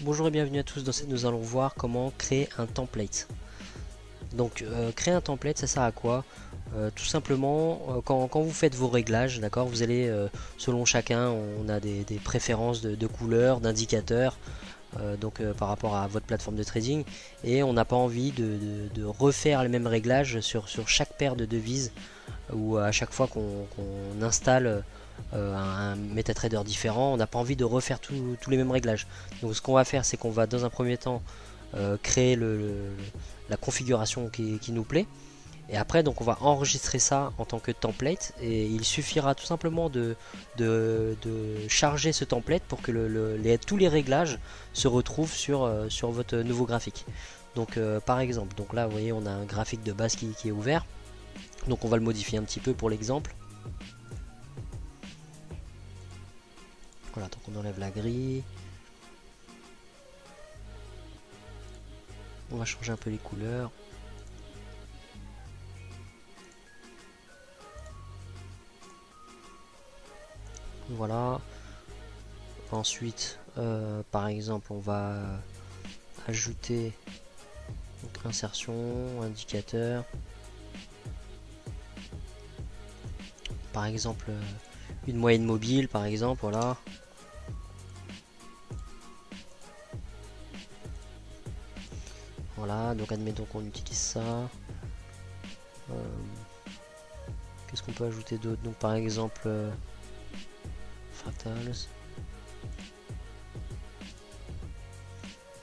Bonjour et bienvenue à tous. Dans cette, nous allons voir comment créer un template. Donc, créer un template, ça sert à quoi? Tout simplement, quand vous faites vos réglages, d'accord, vous allez, selon chacun, on a des préférences de couleurs, d'indicateurs, par rapport à votre plateforme de trading, et on n'a pas envie de refaire les mêmes réglages sur chaque paire de devises, ou à chaque fois qu'on installe un MetaTrader différent, on n'a pas envie de refaire tous les mêmes réglages. Donc ce qu'on va faire, c'est qu'on va dans un premier temps créer la configuration qui nous plaît. Et après, donc on va enregistrer ça en tant que template. Et il suffira tout simplement de charger ce template pour que tous les réglages se retrouvent sur votre nouveau graphique. Donc par exemple, donc là vous voyez on a un graphique de base qui est ouvert. Donc on va le modifier un petit peu pour l'exemple. Voilà, donc on enlève la grille. On va changer un peu les couleurs. Voilà. Ensuite, par exemple, on va ajouter donc, insertion, indicateur. Par exemple, une moyenne mobile, par exemple, voilà. Voilà, donc admettons qu'on utilise ça. Qu'est-ce qu'on peut ajouter d'autre? Donc par exemple, fractals.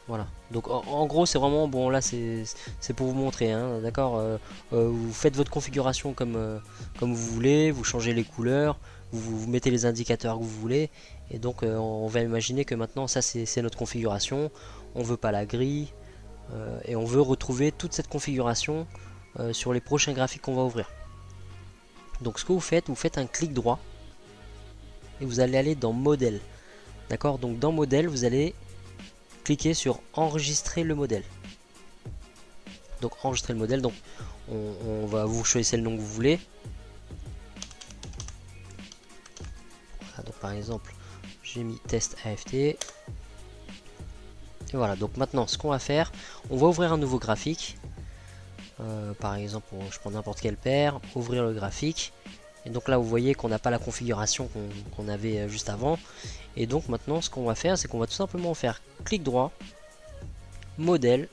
Voilà, donc en gros c'est vraiment bon, là c'est pour vous montrer, hein, d'accord. Vous faites votre configuration comme vous voulez, vous changez les couleurs, vous mettez les indicateurs que vous voulez, et donc on va imaginer que maintenant ça c'est notre configuration, on veut pas la grille, et on veut retrouver toute cette configuration sur les prochains graphiques qu'on va ouvrir. Donc ce que vous faites un clic droit, et vous allez aller dans modèle, d'accord. Donc dans modèle vous allez cliquez sur enregistrer le modèle. Donc enregistrer le modèle, donc on va vous choisir le nom que vous voulez. Voilà, donc par exemple j'ai mis test AFT. Et voilà, donc maintenant ce qu'on va faire, on va ouvrir un nouveau graphique. Par exemple, je prends n'importe quelle paire, ouvrir le graphique. Et donc là vous voyez qu'on n'a pas la configuration qu'on avait juste avant. Et donc maintenant ce qu'on va faire, c'est qu'on va tout simplement faire clic droit, modèle,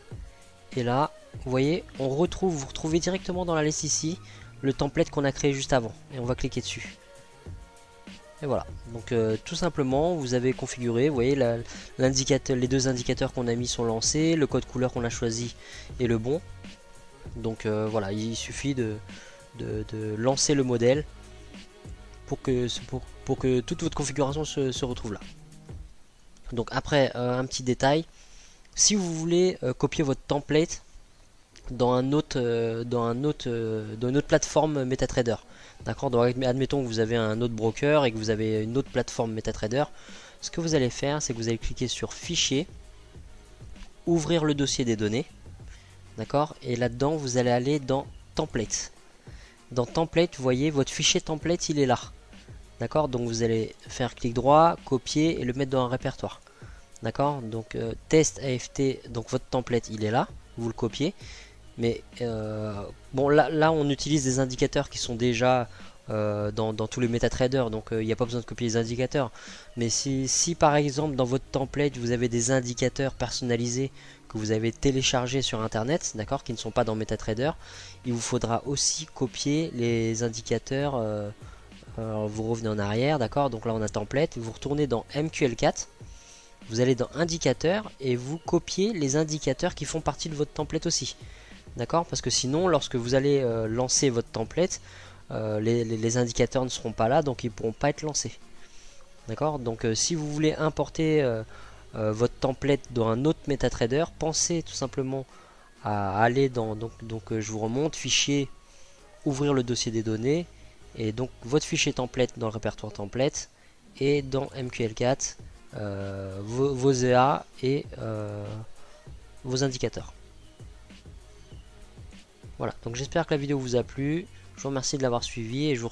et là vous voyez vous retrouvez directement dans la liste ici le template qu'on a créé juste avant, et on va cliquer dessus. Et voilà, donc tout simplement vous avez configuré, vous voyez les deux indicateurs qu'on a mis sont lancés, le code couleur qu'on a choisi est le bon. Donc voilà, il suffit de lancer le modèle pour que toute votre configuration se retrouve là. Donc après, un petit détail, si vous voulez copier votre template dans une autre plateforme MetaTrader, d'accord, donc admettons que vous avez un autre broker et que vous avez une autre plateforme MetaTrader, ce que vous allez faire, c'est que vous allez cliquer sur fichier, ouvrir le dossier des données, d'accord, et là-dedans vous allez aller dans template. Dans template, vous voyez votre fichier template, il est là. D'accord, donc vous allez faire clic droit, copier et le mettre dans un répertoire. D'accord, donc test AFT, donc votre template il est là, vous le copiez. Mais bon, là on utilise des indicateurs qui sont déjà dans tous les MetaTrader, donc il n'y a pas besoin de copier les indicateurs. Mais si par exemple dans votre template vous avez des indicateurs personnalisés que vous avez téléchargés sur internet, d'accord, qui ne sont pas dans MetaTrader, il vous faudra aussi copier les indicateurs. Alors vous revenez en arrière, d'accord, donc là on a template, vous retournez dans MQL4, vous allez dans indicateurs et vous copiez les indicateurs qui font partie de votre template aussi, d'accord, parce que sinon lorsque vous allez lancer votre template, les indicateurs ne seront pas là, donc ils ne pourront pas être lancés, d'accord. Donc si vous voulez importer votre template dans un autre MetaTrader, pensez tout simplement à aller dans, je vous remonte, fichier, ouvrir le dossier des données, et donc votre fichier template dans le répertoire template, et dans MQL4 vos EA et vos indicateurs. Voilà, donc j'espère que la vidéo vous a plu, je vous remercie de l'avoir suivi et je vous